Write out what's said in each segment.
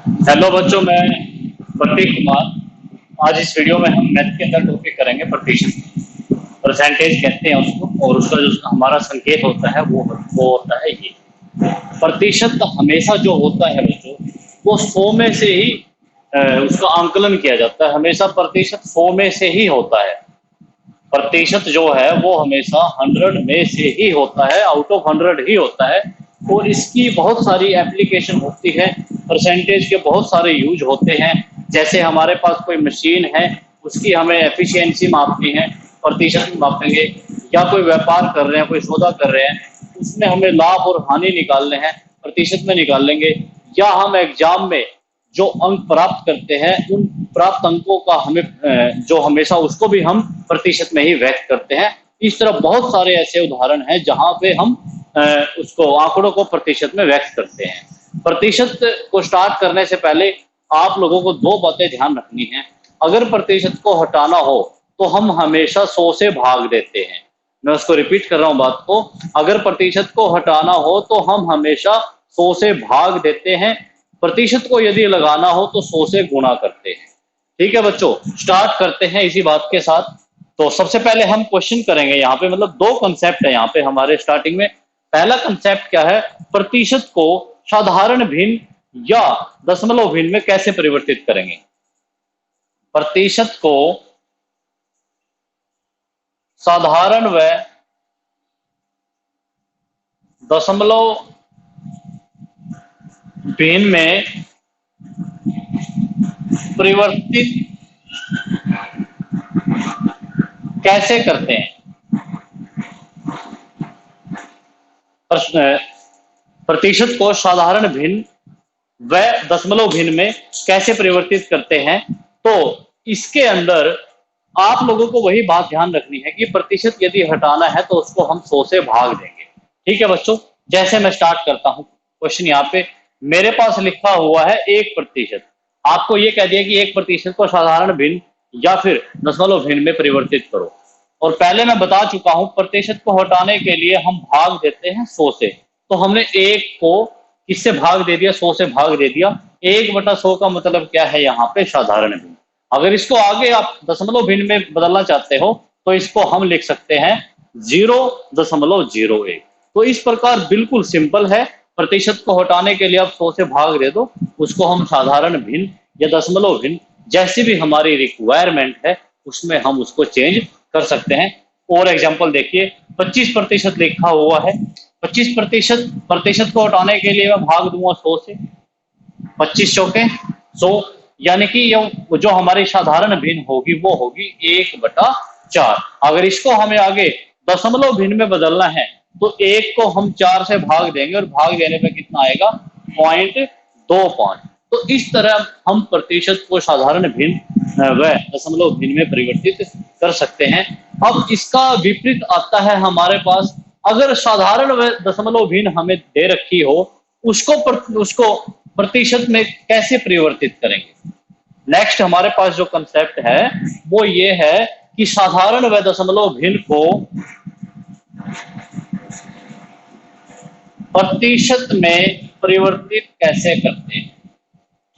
Hello बच्चों, मैं प्रतीक कुमार। आज इस वीडियो में हम मैथ के अंदर टॉपिक करेंगे प्रतिशत। परसेंटेज कहते हैं उसको, और उसका जो हमारा संकेत होता है वो होता है ये प्रतिशत। हमेशा जो होता है बच्चों, वो 100 में से ही उसका आंकलन किया जाता है। हमेशा प्रतिशत 100 में से ही होता है। प्रतिशत जो है वो हमेशा 100 में से ही होता है, आउट ऑफ 100 ही होता है। और इसकी बहुत सारी एप्लीकेशन होती है। परसेंटेज के बहुत सारे यूज होते हैं। जैसे हमारे पास कोई मशीन है, उसकी हमें एफिशिएंसी मापनी है, प्रतिशत में मापेंगे। या कोई व्यापार कर रहे हैं, कोई सौदा कर रहे हैं, उसमें हमें लाभ और हानि निकालने हैं, प्रतिशत में निकाल लेंगे। या हम एग्जाम में जो अंक प्राप्त करते हैं, उन प्राप्त अंकों का हमें जो हमेशा उसको भी हम प्रतिशत में ही व्यक्त करते हैं। इस तरह बहुत सारे ऐसे उदाहरण हैं जहां पे हम उसको आंकड़ों को प्रतिशत में व्यक्त करते हैं। प्रतिशत को स्टार्ट करने से पहले आप लोगों को दो बातें ध्यान रखनी है। अगर प्रतिशत को हटाना हो तो हम हमेशा 100 से भाग देते हैं। मैं उसको रिपीट कर रहा हूं बात को। अगर प्रतिशत को हटाना हो तो हम हमेशा 100 से भाग देते हैं। प्रतिशत को यदि लगाना हो तो 100 से गुणा करते हैं। ठीक है बच्चों, स्टार्ट करते हैं इसी बात के साथ। तो सबसे पहले हम क्वेश्चन करेंगे यहाँ पे, मतलब दो कंसेप्ट है यहाँ पे हमारे स्टार्टिंग में। पहला कंसेप्ट क्या है? प्रतिशत को साधारण भिन्न या दशमलव भिन्न में कैसे परिवर्तित करेंगे। प्रतिशत को साधारण व दशमलव भिन्न में परिवर्तित कैसे करते हैं। प्रतिशत को साधारण भिन्न व दशमलव भिन्न में कैसे परिवर्तित करते हैं। तो इसके अंदर आप लोगों को वही बात ध्यान रखनी है कि प्रतिशत यदि हटाना है तो उसको हम 100 से भाग देंगे। ठीक है बच्चों, जैसे मैं स्टार्ट करता हूं क्वेश्चन। यहाँ पे मेरे पास लिखा हुआ है 1%। आपको ये कह दिया कि 1% को साधारण भिन्न या फिर दशमलव भिन्न में परिवर्तित करो। और पहले मैं बता चुका हूं, प्रतिशत को हटाने के लिए हम भाग देते हैं 100 से। तो हमने 1 को किससे भाग दे दिया? 100 से भाग दे दिया। 1/100 का मतलब क्या है यहाँ पे? साधारण भिन्न। अगर इसको आगे आप दशमलव भिन्न में बदलना चाहते हो तो इसको हम लिख सकते हैं 0.01। तो इस प्रकार बिल्कुल सिंपल है। प्रतिशत को हटाने के लिए आप 100 से भाग दे दो, उसको हम साधारण भिन्न या दशमलव भिन्न जैसी भी हमारी रिक्वायरमेंट है उसमें हम उसको चेंज कर सकते हैं। और एग्जांपल देखिए, 25% लिखा हुआ है। 25% को हटाने के लिए मैं भाग दूंगा 100 से। 25 चौके 100, यानी कि जो हमारी साधारण भिन्न होगी वो होगी 1/4। अगर इसको हमें आगे दशमलव भिन्न में बदलना है तो 1 को हम 4 से भाग देंगे और भाग देने पे कितना आएगा? 0.25। तो इस तरह हम प्रतिशत को साधारण भिन्न व दशमलव भिन्न में परिवर्तित कर सकते हैं। अब इसका विपरीत आता है हमारे पास। अगर साधारण व दशमलव भिन्न हमें दे रखी हो, उसको प्रतिशत में कैसे परिवर्तित करेंगे। नेक्स्ट हमारे पास जो कंसेप्ट है वो ये है कि साधारण व दशमलव भिन्न को प्रतिशत में परिवर्तित कैसे करते हैं।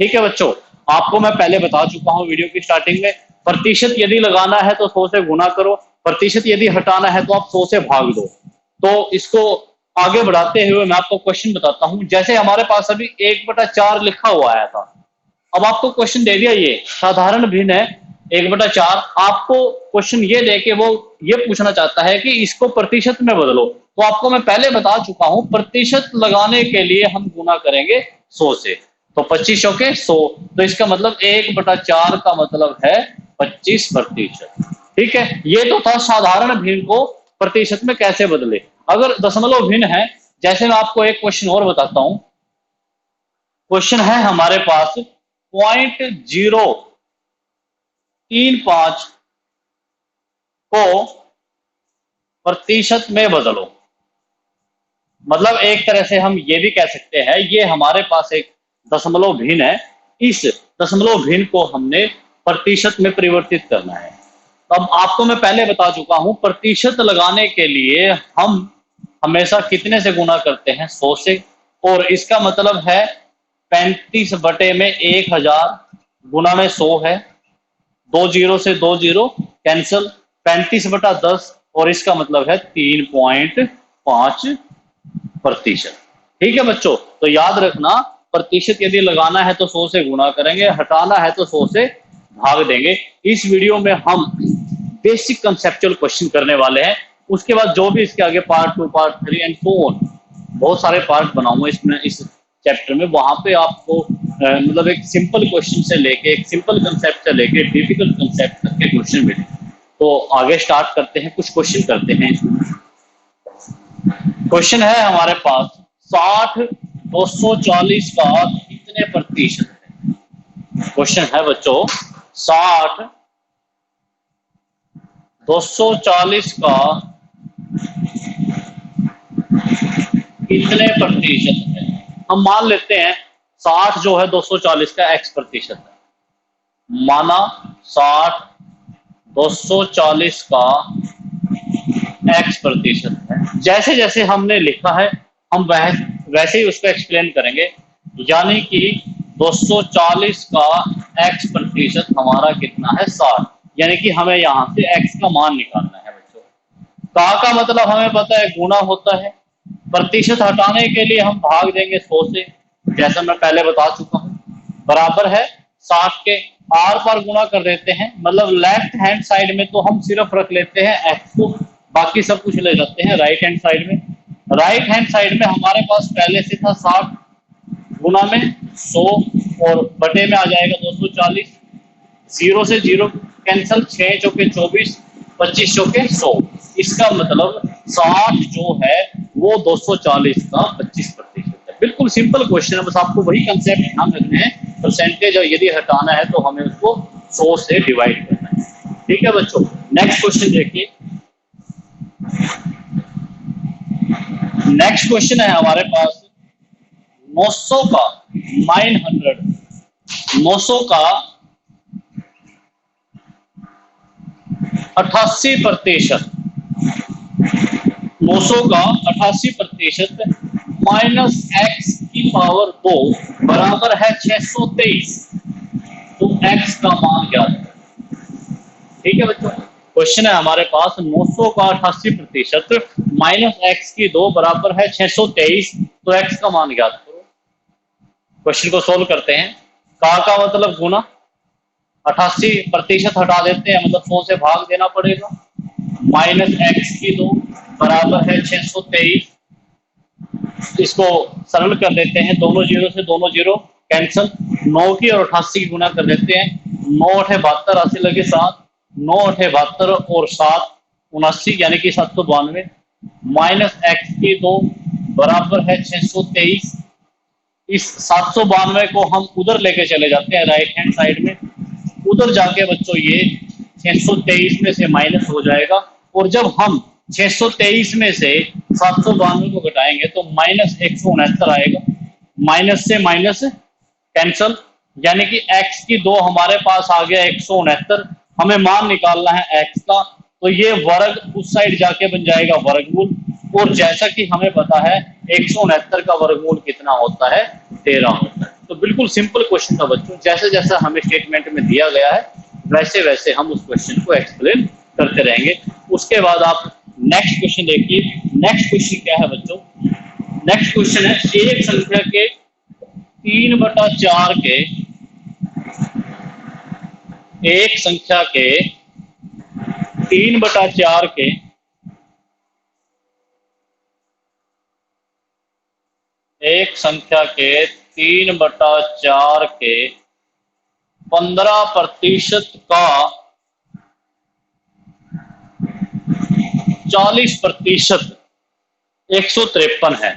ठीक है बच्चों, आपको मैं पहले बता चुका हूं वीडियो की स्टार्टिंग में। प्रतिशत यदि लगाना है तो 100 से गुना करो, प्रतिशत यदि हटाना है तो आप 100 से भाग दो। तो इसको आगे बढ़ाते हुए मैं आपको क्वेश्चन बताता हूं। जैसे हमारे पास अभी 1/4 लिखा हुआ आया था। अब आपको क्वेश्चन दे दिया, ये साधारण भिन्न है 1/4। आपको क्वेश्चन ये देके वो ये पूछना चाहता है कि इसको प्रतिशत में बदलो। तो आपको मैं पहले बता चुका हूं, प्रतिशत लगाने के लिए हम गुना करेंगे 100 से। तो 25 चौके 100, तो इसका मतलब 1/4 का मतलब है 25%। ठीक है, ये तो था साधारण भिन्न को प्रतिशत में कैसे बदले। अगर दशमलव भिन्न है, जैसे मैं आपको एक क्वेश्चन और बताता हूं। क्वेश्चन है हमारे पास 0.035 को प्रतिशत में बदलो। मतलब एक तरह से हम ये भी कह सकते हैं, ये हमारे पास एक दशमलव भिन्न है। इस दशमलव भिन्न को हमने प्रतिशत में परिवर्तित करना है। अब आपको मैं पहले बता चुका हूं, प्रतिशत लगाने के लिए हम हमेशा कितने से गुना करते हैं? 100 से। और इसका मतलब है 35 बटे में 1000 गुना में 100 है, 2 जीरो से 2 जीरो कैंसल, 35 बटा 10 और इसका मतलब है 3.5%। ठीक है बच्चों, तो याद रखना प्रतिशत यदि लगाना है तो 100 से गुणा करेंगे, हटाना है तो 100 से भाग देंगे। इस वीडियो में हम बेसिक कंसेप्चुअल क्वेश्चन करने वाले हैं, उसके बाद जो भी इसके आगे part 2, part 3 and so on बहुत सारे पार्ट बनाऊंगा इसमें, इस चैप्टर में। वहां पे आपको मतलब एक सिंपल क्वेश्चन से लेके, एक सिंपल कंसेप्ट से लेके डिफिकल्ट कंसेप्ट तक के क्वेश्चन मिले। तो आगे स्टार्ट करते हैं, कुछ क्वेश्चन करते हैं। क्वेश्चन है हमारे पास 60 240 का कितने प्रतिशत है। क्वेश्चन है बच्चों 60 240 का कितने प्रतिशत है। हम मान लेते हैं 60 जो है 240 का x प्रतिशत है, माना 60 240 का x प्रतिशत है। जैसे जैसे हमने लिखा है हम वैसे ही उसको एक्सप्लेन करेंगे, यानी कि 240 का x प्रतिशत हमारा कितना है 60, यानी कि हमें यहाँ से x का मान निकालना है बच्चों। का मतलब हमें पता है गुणा होता है, प्रतिशत हटाने के लिए हम भाग देंगे 100 से, जैसा मैं पहले बता चुका हूँ, बराबर है 60 के आर पार गुणा कर देते हैं। मतलब लेफ्ट हैंड साइड में तो हम सिर्फ रख लेते हैं x को, बाकी सब कुछ ले जाते हैं राइट हैंड साइड में। राइट हैंड साइड में हमारे पास पहले से था 60, गुना में 100 और बटे में आ जाएगा 240, 0 से 0 कैंसल, 6 चौके 24, 25 चौके 100। इसका मतलब 60 जो है वो 240 का 25% है। बिल्कुल सिंपल क्वेश्चन है, बस आपको वही कंसेप्ट ध्यान रखने हैं। परसेंटेज यदि हटाना है तो हमें उसको 100 से डिवाइड करना है। ठीक है बच्चों, नेक्स्ट क्वेश्चन देखिए। नेक्स्ट क्वेश्चन है हमारे पास 900 का 900 का 88%, 900 का 88% माइनस x की पावर 2 बराबर है 623। तो x का मान क्या है। ठीक है बच्चों, क्वेश्चन है हमारे पास 900 का 88% माइनस x की 2 बराबर है 623, तो x का मान ज्ञात करो। क्वेश्चन को सोल्व करते हैं। का मतलब गुना, 88% हटा देते हैं मतलब 100 से भाग देना पड़ेगा, माइनस x की 2 बराबर है 623। इसको सरल कर देते हैं, दोनों जीरो से दोनों जीरो कैंसल, 9 की और 88 की गुना कर देते हैं, 9 8 72, 80 लगे 7, 9 8 72 और 7 79, यानी कि 792, माइनस x की 2 बराबर है 623। इस 792 को हम उधर लेके चले जाते हैं राइट हैंड साइड में, उधर जाके बच्चों ये 623 में से माइनस हो जाएगा, और जब हम 623 में से 792 को घटाएंगे तो माइनस 169 आएगा, माइनस से माइनस कैंसल, यानी कि x की 2 हमारे पास आ गया 169। हमें मान निकालना है x का, तो ये वर्ग उस साइड जाके बन जाएगा वर्गमूल, और जैसा कि हमें पता है 169 का वर्गमूल कितना होता है 13 होता है। तो बिल्कुल सिंपल क्वेश्चन था बच्चों, जैसे जैसा हमें स्टेटमेंट में दिया गया है वैसे वैसे हम उस क्वेश्चन को एक्सप्लेन करते रहेंगे। उसके बाद आप नेक्स्ट क्वेश्चन देखिए। नेक्स्ट क्वेश्चन क्या है बच्चों, नेक्स्ट क्वेश्चन है एक संख्या के 3/4 के, एक संख्या के 3/4 के एक संख्या के 3/4 के 15% का 40% 153 है।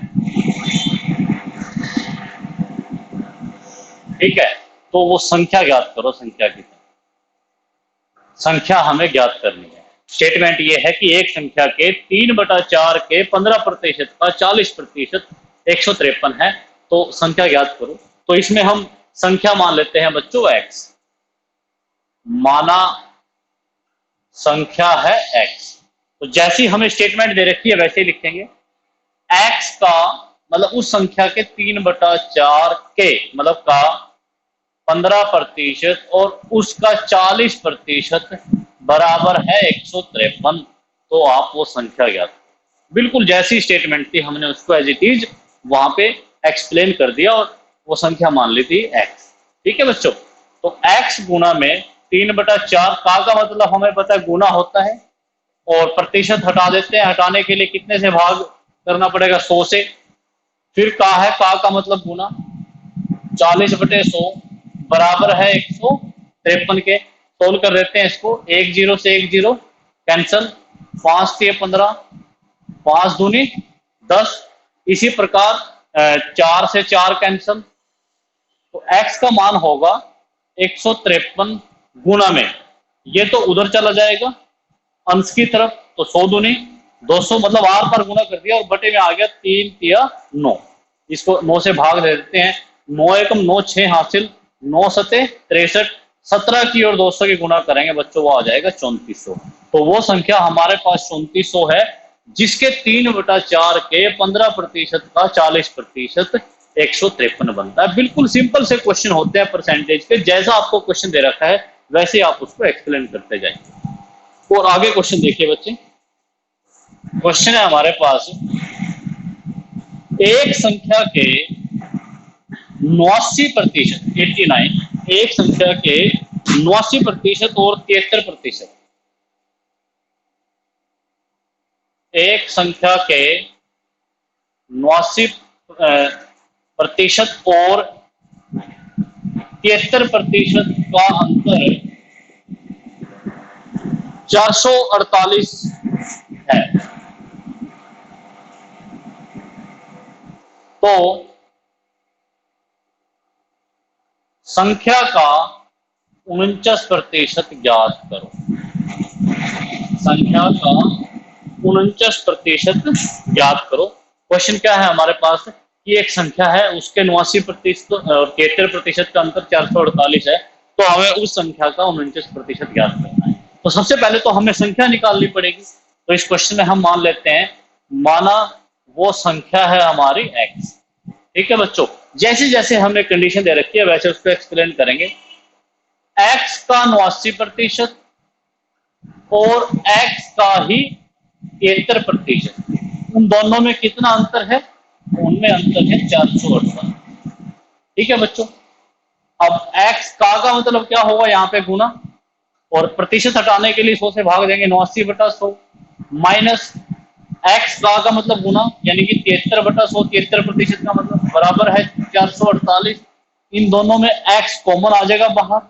ठीक है, तो वो संख्या ज्ञात करो, संख्या की संख्या हमें ज्ञात करनी है। स्टेटमेंट ये है कि एक संख्या के 3/4 के 15% का 40% 153 है, तो संख्या ज्ञात करो। तो इसमें हम संख्या मान लेते हैं बच्चों x, माना संख्या है x। तो जैसी हमें स्टेटमेंट दे रखी है वैसे ही लिखेंगे। x का मतलब उस संख्या के 3/4 के मतलब का 15% और उसका 40% बराबर है 153। तो आप वो संख्या ज्ञात, बिल्कुल जैसी स्टेटमेंट थी हमने उसको एज इट इज वहां पे एक्सप्लेन कर दिया और वो संख्या मान ली थी x। ठीक है बच्चों, तो x गुना में 3/4 का मतलब हमें पता है गुना होता है, और प्रतिशत हटा देते हैं, हटाने के लिए कितने से भाग करना पड़ेगा, 100 से। फिर का है का मतलब गुना, 40/100 बराबर है 153 के। सोल्व कर देते हैं इसको, 1 0 से 1 0 कैंसल, 5 से 15, 5 दूनी 10, इसी प्रकार 4 से 4 कैंसल, तो x का मान होगा 153 गुना में, ये तो उधर चला जाएगा अंश की तरफ, तो 100 दूनी 200, मतलब आर पर गुना कर दिया और बटे में आ गया 3 तिया 9। इसको 9 से भाग दे देते हैं, 9 एकम 9 6 हासिल, 9 सते 63, 17 की और 200 की गुना करेंगे बच्चों, वो आ जाएगा 3400। तो वो संख्या हमारे पास 3400 है, जिसके 3/4 के 15% का 40% 153 बनता है। बिल्कुल सिंपल से क्वेश्चन होते हैं परसेंटेज के, जैसा आपको क्वेश्चन दे रखा है वैसे आप उसको एक्सप्लेन करते जाएंगे। और आगे क्वेश्चन देखिए बच्चे, क्वेश्चन है हमारे पास, एक संख्या के 89%, 89, एक संख्या के 89% और 73%, एक संख्या के 89% और 73% का अंतर 448 है। तो संख्या का 49% ज्ञात करो। संख्या का 49% ज्ञात करो। क्वेश्चन क्या है हमारे पास कि एक संख्या है, उसके 89% और 73% का अंतर 448 है, तो हमें उस संख्या का 49% ज्ञात करना है। तो सबसे पहले तो हमें संख्या निकालनी पड़ेगी। तो इस क्वेश्चन में हम मान लेते हैं, माना वो संख्या है हमारी x। ठीक है बच्चों, जैसे जैसे हमने कंडीशन दे रखी है वैसे उसको एक्सप्लेन करेंगे। x का 89% और x का ही 73%, उन दोनों में कितना अंतर है, उनमें अंतर है 448। ठीक है बच्चों, अब x का मतलब क्या होगा, यहाँ पे गुना, और प्रतिशत हटाने के लिए 100 से भाग देंगे, 89/100 माइनस x का मतलब गुना, यानी कि 73/100, 73% का मतलब बराबर है 448। इन दोनों में x कॉमन आ जाएगा बाहर,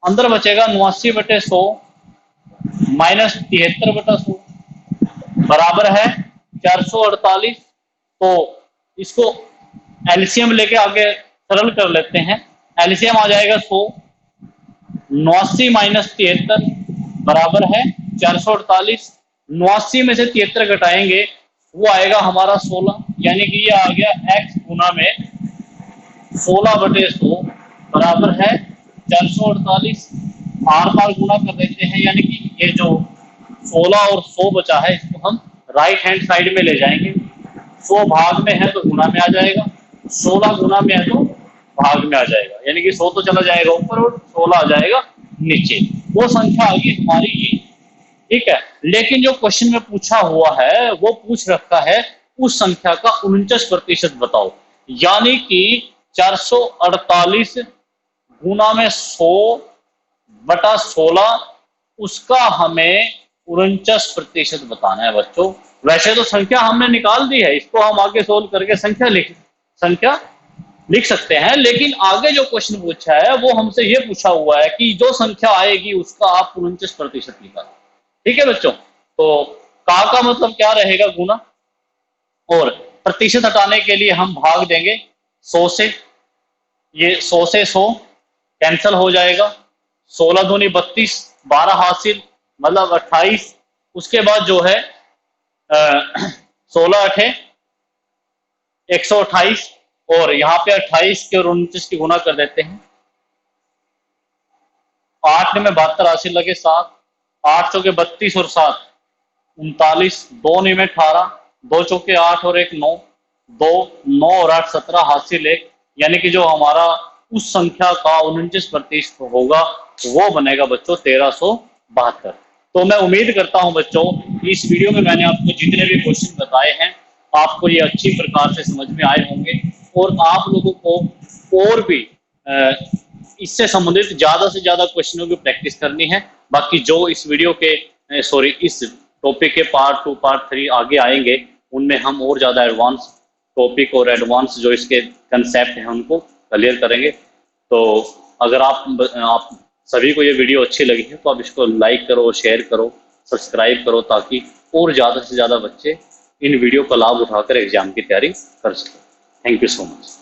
अंदर बचेगा 89/100 माइनस 73/100 बराबर है 448। तो इसको एलसीएम लेके आगे सरल कर लेते हैं, एलसीएम आ जाएगा 100, 89 माइनस 73 बराबर है 448। 89 में से 73 घटाएंगे, वो आएगा हमारा 16, यानी कि ये आ गया x गुना में 16/100 बराबर है 448। आर पार गुना कर देते हैं, यानी कि ये जो 16 और 100 बचा है इसको हम राइट हैंड साइड में ले जाएंगे। 100 भाग में है तो गुना में आ जाएगा, 16 गुना में है तो भाग में आ जाएगा, यानी कि 100 तो चला जाएगा ऊपर और 16 आ जाएगा नीचे। वो संख्या आ गई हमारी ये। ठीक है, लेकिन जो क्वेश्चन में पूछा हुआ है वो पूछ रखा है उस संख्या का 49% बताओ, यानी कि 448 गुना में 100/16, उसका हमें 49% बताना है बच्चों। वैसे तो संख्या हमने निकाल दी है, इसको हम आगे सोल्व करके संख्या लिख सकते हैं, लेकिन आगे जो क्वेश्चन पूछा है वो हमसे ये पूछा हुआ है कि जो संख्या आएगी उसका आप 49% निकालो। ठीक है बच्चों, तो का मतलब क्या रहेगा, गुना, और प्रतिशत हटाने के लिए हम भाग देंगे 100 से, ये 100 से 100 कैंसल हो जाएगा, 16 दूनी 32, 12 हासिल मतलब 28। उसके बाद जो है 16 अठे 128, और यहाँ पे 28 के और 29 की गुना कर देते हैं, 8 में 72 हासिल लगे 7, 8 चौके 32 और 7 39, 2 में 18, 2 चौके 8 और 1 9, 2, 9 और 8 17 हासिल है, यानी कि जो हमारा उस संख्या का 49% होगा वो बनेगा बच्चों 1372। तो मैं उम्मीद करता हूं बच्चों इस वीडियो में मैंने आपको जितने भी क्वेश्चन बताए हैं आपको ये अच्छी प्रकार से समझ में आए होंगे, और आप लोगों को और भी इससे संबंधित ज्यादा से ज्यादा क्वेश्चनों की प्रैक्टिस करनी है। बाकी जो इस वीडियो के सॉरी इस टॉपिक के पार्ट 2 पार्ट 3 आगे आएंगे उनमें हम और ज्यादा एडवांस टॉपिक और एडवांस जो इसके कंसेप्ट हैं उनको क्लियर करेंगे। तो अगर आप सभी को ये वीडियो अच्छी लगी है तो आप इसको लाइक करो, शेयर करो, सब्सक्राइब करो, ताकि और ज़्यादा से ज़्यादा बच्चे इन वीडियो का लाभ उठाकर एग्जाम की तैयारी कर सकें। Thank you so much.